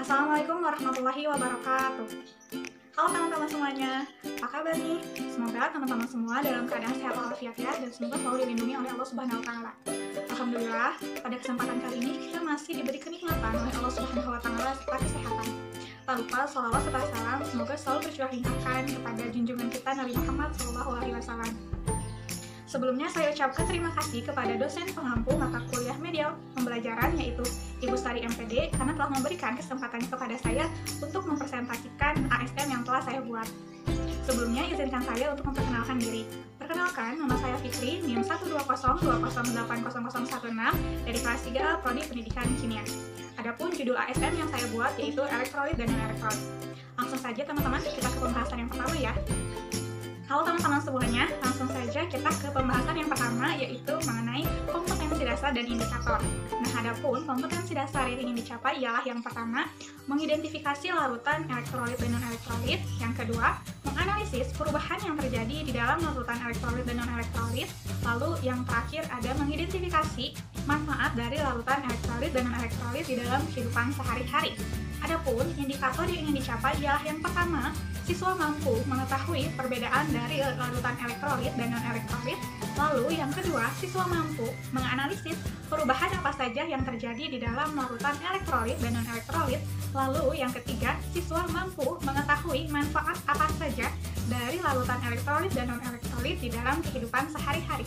Assalamualaikum warahmatullahi wabarakatuh. Halo teman-teman semuanya, apa kabar nih? Semoga teman-teman semua dalam keadaan sehat walafiat ya, dan semoga selalu dilindungi oleh Allah Subhanahu wa Ta'ala. Alhamdulillah, pada kesempatan kali ini kita masih diberi kenikmatan oleh Allah Subhanahu wa Ta'ala serta kesehatan. Tak lupa sholawat serta salam semoga selalu tercurah limpahkan kepada junjungan kita Nabi Muhammad SAW. Sebelumnya saya ucapkan terima kasih kepada dosen pengampu mata kuliah media pembelajaran yaitu Ibu Sari MPD karena telah memberikan kesempatan kepada saya untuk mempresentasikan ASN yang telah saya buat. Sebelumnya izinkan saya untuk memperkenalkan diri. Perkenalkan, nama saya Fitri, NIM 120208016 dari kelas 3 Prodi Pendidikan Kimia. Adapun judul ASN yang saya buat yaitu elektrolit dan non-elektrolit. Langsung saja teman-teman, kita ke pembahasan yang pertama ya. Halo teman-teman semuanya, langsung saja kita ke pembahasan yang pertama yaitu mengenai kompetensi dasar dan indikator. Nah, adapun kompetensi dasar yang ingin dicapai ialah yang pertama, mengidentifikasi larutan elektrolit dan non-elektrolit. Yang kedua, menganalisis perubahan yang terjadi di dalam larutan elektrolit dan non-elektrolit. Lalu yang terakhir ada mengidentifikasi manfaat dari larutan elektrolit dan non-elektrolit di dalam kehidupan sehari-hari. Adapun indikator yang ingin dicapai ialah yang pertama, siswa mampu mengetahui perbedaan dari larutan elektrolit dan non-elektrolit. Lalu yang kedua, siswa mampu menganalisis perubahan apa saja yang terjadi di dalam larutan elektrolit dan non-elektrolit. Lalu yang ketiga, siswa mampu mengetahui manfaat apa saja dari larutan elektrolit dan non-elektrolit di dalam kehidupan sehari-hari.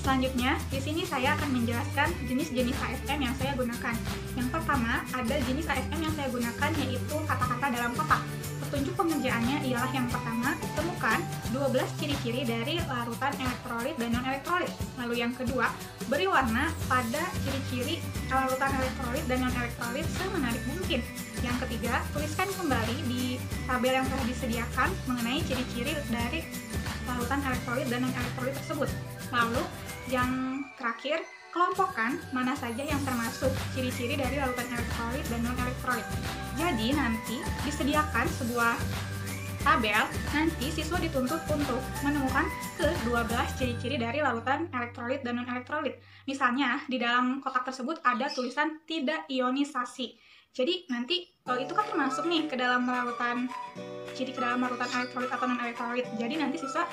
Selanjutnya, di sini saya akan menjelaskan jenis-jenis ASN yang saya gunakan. Yang pertama, ada jenis ASN yang saya gunakan yaitu kata-kata dalam kotak. Petunjuk pengerjaannya ialah yang pertama, temukan 12 ciri-ciri dari larutan elektrolit dan non-elektrolit. Lalu yang kedua, beri warna pada ciri-ciri larutan elektrolit dan non-elektrolit semenarik mungkin. Yang ketiga, tuliskan kembali di tabel yang telah disediakan mengenai ciri-ciri dari larutan elektrolit dan non-elektrolit tersebut. Lalu, yang terakhir, kelompokkan mana saja yang termasuk ciri-ciri dari larutan elektrolit dan non-elektrolit. Jadi nanti disediakan sebuah tabel, nanti siswa dituntut untuk menemukan ke-12 ciri-ciri dari larutan elektrolit dan non-elektrolit. Misalnya, di dalam kotak tersebut ada tulisan tidak ionisasi. Jadi nanti itu kan termasuk nih ke dalam larutan elektrolit atau non-elektrolit. Jadi nanti siswa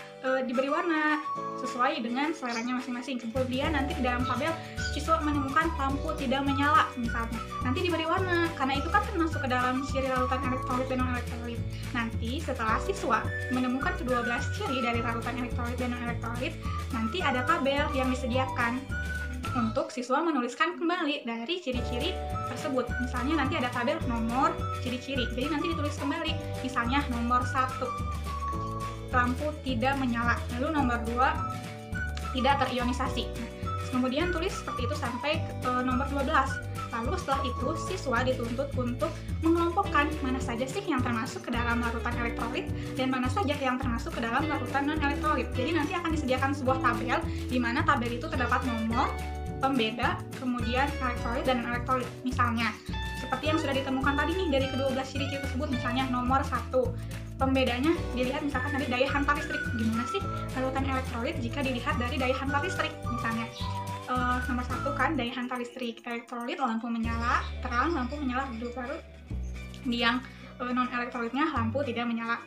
diberi warna sesuai dengan seleranya masing-masing. Kemudian nanti di dalam tabel siswa menemukan lampu tidak menyala misalnya. Nanti diberi warna karena itu kan termasuk ke dalam ciri larutan elektrolit dan non-elektrolit. Nanti setelah siswa menemukan ke-12 ciri dari larutan elektrolit dan non-elektrolit, nanti ada tabel yang disediakan untuk siswa menuliskan kembali dari ciri-ciri tersebut. Misalnya nanti ada tabel nomor ciri-ciri, jadi nanti ditulis kembali. Misalnya nomor 1, lampu tidak menyala. Lalu nomor 2, tidak terionisasi. Kemudian tulis seperti itu sampai ke nomor 12. Lalu setelah itu siswa dituntut untuk mengelompokkan mana saja sih yang termasuk ke dalam larutan elektrolit dan mana saja yang termasuk ke dalam larutan non-elektrolit. Jadi nanti akan disediakan sebuah tabel di mana tabel itu terdapat nomor, pembeda, kemudian elektrolit dan non-elektrolit. Misalnya, seperti yang sudah ditemukan tadi nih dari ke-12 ciri-ciri tersebut, misalnya nomor 1, pembedanya dilihat misalkan dari daya hantar listrik. Gimana sih larutan elektrolit jika dilihat dari daya hantar listrik? Misalnya, nomor 1 kan daya hantar listrik, elektrolit lampu menyala, terang, lampu menyala redup-larut. Di yang non-elektrolitnya lampu tidak menyala.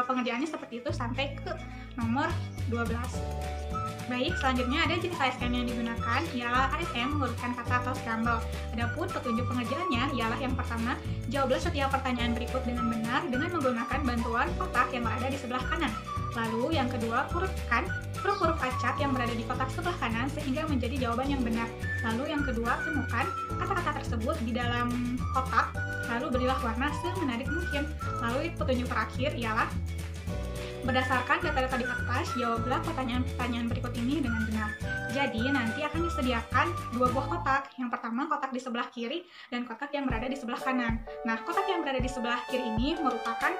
Pengerjaannya seperti itu sampai ke nomor 12. Baik, selanjutnya ada jenis ASN yang digunakan ialah ASN mengurutkan kata atau scramble. Adapun petunjuk pengerjaannya ialah yang pertama, jawablah setiap pertanyaan berikut dengan benar dengan menggunakan bantuan kotak yang berada di sebelah kanan. Lalu yang kedua, urutkan huruf-huruf acak yang berada di kotak sebelah kanan sehingga menjadi jawaban yang benar. Lalu yang kedua, temukan kata-kata tersebut di dalam kotak, lalu berilah warna semenarik mungkin. Lalu petunjuk terakhir ialah berdasarkan data-data di atas, jawablah pertanyaan-pertanyaan berikut ini dengan benar. Jadi, nanti akan disediakan 2 buah kotak. Yang pertama, kotak di sebelah kiri dan kotak yang berada di sebelah kanan. Nah, kotak yang berada di sebelah kiri ini merupakan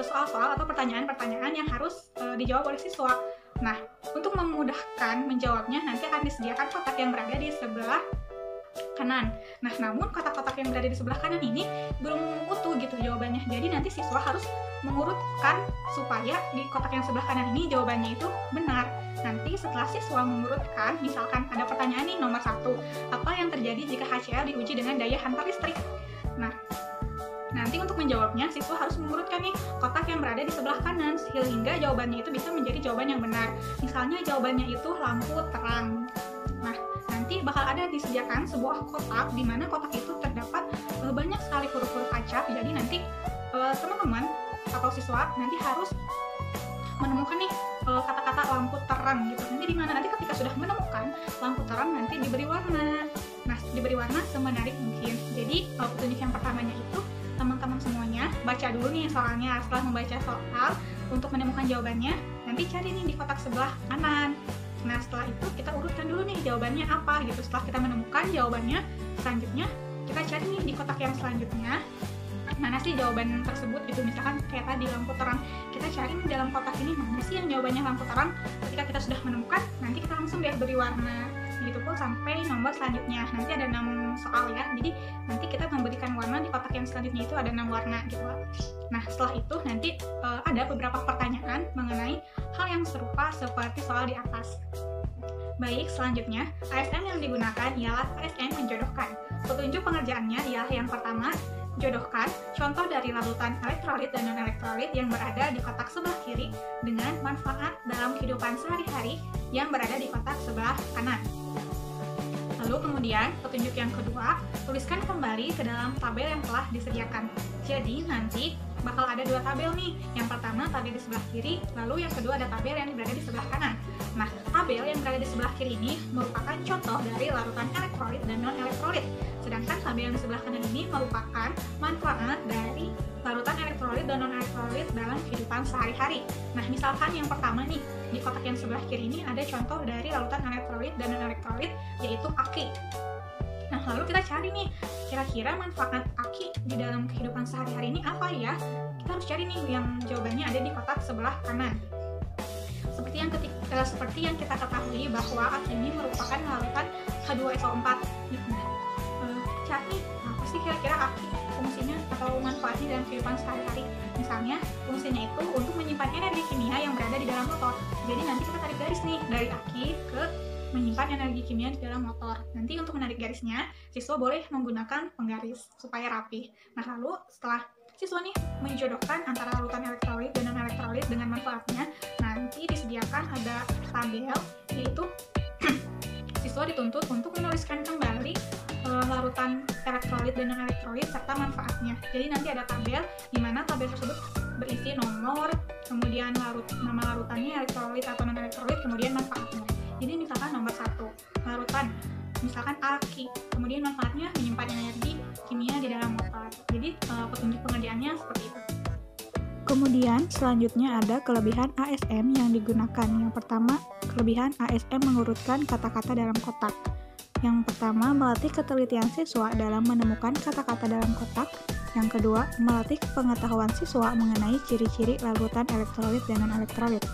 soal-soal atau pertanyaan-pertanyaan yang harus dijawab oleh siswa. Nah, untuk memudahkan menjawabnya, nanti akan disediakan kotak yang berada di sebelah kanan. Nah, namun kotak-kotak yang berada di sebelah kanan ini belum utuh gitu jawabannya. Jadi nanti siswa harus mengurutkan supaya di kotak yang sebelah kanan ini jawabannya itu benar. Nanti setelah siswa mengurutkan, misalkan ada pertanyaan nih nomor 1, apa yang terjadi jika HCl diuji dengan daya hantar listrik? Nah, menjawabnya, siswa harus mengurutkan nih kotak yang berada di sebelah kanan sehingga jawabannya itu bisa menjadi jawaban yang benar. Misalnya jawabannya itu lampu terang. Nah, nanti bakal ada disediakan sebuah kotak di mana kotak itu terdapat banyak sekali huruf-huruf acak. Jadi nanti teman-teman atau siswa nanti harus menemukan nih kata-kata lampu terang gitu. Nanti di mana? Nanti ketika sudah menemukan lampu terang nanti diberi warna. Nah, diberi warna semenarik mungkin. Jadi petunjuk yang pertamanya itu teman-teman semuanya baca dulu nih soalnya. Setelah membaca soal untuk menemukan jawabannya, nanti cari nih di kotak sebelah kanan. Nah, setelah itu kita urutkan dulu nih jawabannya apa gitu. Setelah kita menemukan jawabannya, selanjutnya kita cari nih di kotak yang selanjutnya mana sih jawaban tersebut gitu. Misalkan kayak tadi lampu terang, kita cari di dalam kotak ini mana sih yang jawabannya lampu terang. Ketika kita sudah menemukan, nanti kita langsung deh beri warna. Begitu pun sampai nomor selanjutnya. Nanti ada 6 soal ya, jadi nanti kita memberikan warna di kotak yang selanjutnya itu ada 6 warna gitu. Nah, setelah itu nanti ada beberapa pertanyaan mengenai hal yang serupa seperti soal di atas. Baik, selanjutnya ASN yang digunakan ialah ASN menjodohkan. Petunjuk pengerjaannya ialah yang pertama, jodohkan contoh dari larutan elektrolit dan non-elektrolit yang berada di kotak sebelah kiri dengan manfaat dalam kehidupan sehari-hari yang berada di kotak sebelah kanan. Lalu kemudian petunjuk yang kedua, tuliskan kembali ke dalam tabel yang telah disediakan. Jadi nanti bakal ada 2 tabel nih. Yang pertama tabel di sebelah kiri, lalu yang kedua ada tabel yang berada di sebelah kanan. Nah, tabel yang berada di sebelah kiri ini merupakan contoh dari larutan elektrolit dan non-elektrolit. Sedangkan tabel yang di sebelah kanan ini merupakan manfaat dari larutan elektrolit dan non-elektrolit dalam kehidupan sehari-hari. Nah, misalkan yang pertama nih, di kotak yang sebelah kiri ini ada contoh dari larutan elektrolit dan non-elektrolit, yaitu aki. Nah, lalu kita cari nih, kira-kira manfaat aki di dalam kehidupan sehari-hari ini apa ya? Kita harus cari nih yang jawabannya ada di kotak sebelah kanan. Seperti yang kita ketahui bahwa aki ini merupakan larutan H2SO4. Cari apa sih kira-kira aki fungsinya atau manfaatnya dalam kehidupan sehari-hari. Misalnya, fungsinya itu untuk menyimpan energi kimia yang berada di dalam motor. Jadi nanti kita tarik garis nih dari aki ke menyimpan energi kimia di dalam motor. Nanti untuk menarik garisnya, siswa boleh menggunakan penggaris supaya rapi. Nah, lalu setelah siswa nih menjodohkan antara larutan elektrolit dan non-elektrolit dengan manfaatnya, nanti disediakan ada tabel, yaitu siswa dituntut untuk menuliskan kembali larutan elektrolit dan non-elektrolit serta manfaatnya. Jadi nanti ada tabel di mana tabel tersebut berisi nomor, kemudian nama larutannya elektrolit atau non-elektrolit, kemudian manfaatnya. Jadi misalkan nomor 1, larutan misalkan aki, kemudian manfaatnya menyimpan energi kimia di dalam motor. Jadi petunjuk pengerjaannya seperti itu. Kemudian selanjutnya ada kelebihan ASM yang digunakan. Yang pertama, kelebihan ASM mengurutkan kata-kata dalam kotak. Yang pertama, melatih ketelitian siswa dalam menemukan kata-kata dalam kotak. Yang kedua, melatih pengetahuan siswa mengenai ciri-ciri larutan elektrolit dan non-elektrolit.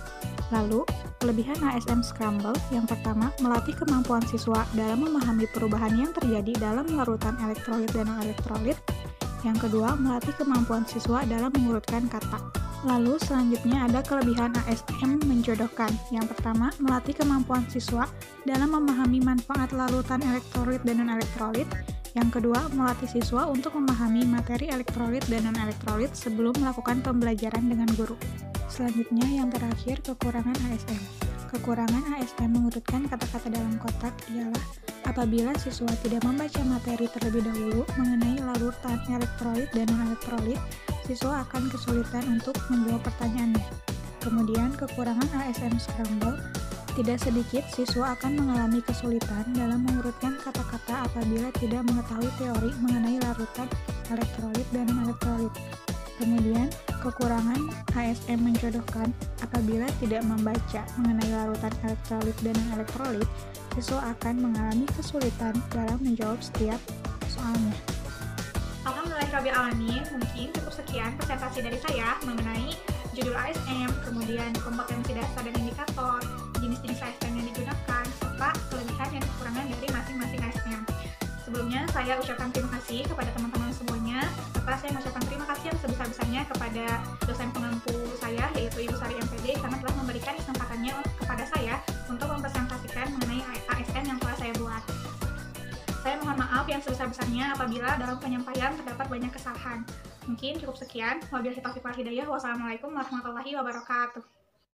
Lalu, kelebihan ASM Scramble yang pertama, melatih kemampuan siswa dalam memahami perubahan yang terjadi dalam larutan elektrolit dan non-elektrolit. Yang kedua, melatih kemampuan siswa dalam mengurutkan kata. Lalu selanjutnya ada kelebihan ASM menjodohkan. Yang pertama, melatih kemampuan siswa dalam memahami manfaat larutan elektrolit dan non-elektrolit. Yang kedua, melatih siswa untuk memahami materi elektrolit dan non-elektrolit sebelum melakukan pembelajaran dengan guru. Selanjutnya yang terakhir, kekurangan ASM. Kekurangan ASM mengurutkan kata-kata dalam kotak ialah apabila siswa tidak membaca materi terlebih dahulu mengenai larutan elektrolit dan non-elektrolit, siswa akan kesulitan untuk menjawab pertanyaannya. Kemudian, kekurangan ASM Scramble, tidak sedikit siswa akan mengalami kesulitan dalam mengurutkan kata-kata apabila tidak mengetahui teori mengenai larutan elektrolit dan non-elektrolit. Kemudian, kekurangan ASM menjodohkan apabila tidak membaca mengenai larutan elektrolit dan non-elektrolit, siswa akan mengalami kesulitan dalam menjawab setiap soalnya. Alhamdulillahirrahmanirrahim, mungkin cukup sekian presentasi dari saya mengenai judul ASM, kemudian kompetensi dasar dan indikator, jenis-jenis ASM yang digunakan, serta kelebihan dan kekurangan dari masing-masing ASM. Sebelumnya, saya ucapkan terima kasih kepada teman-teman semuanya, serta saya mengucapkan terima kasih yang sebesar-besarnya kepada dosen pengampu saya, yaitu Ibu Sari MPD, karena telah memberikan kesempatannya kepada saya untuk mempresentasikan mengenai ASM yang telah saya buat. Saya mohon maaf yang sebesar-besarnya apabila dalam penyampaian terdapat banyak kesalahan. Mungkin cukup sekian. Wabillahi taufiq wal hidayah. Wassalamualaikum warahmatullahi wabarakatuh.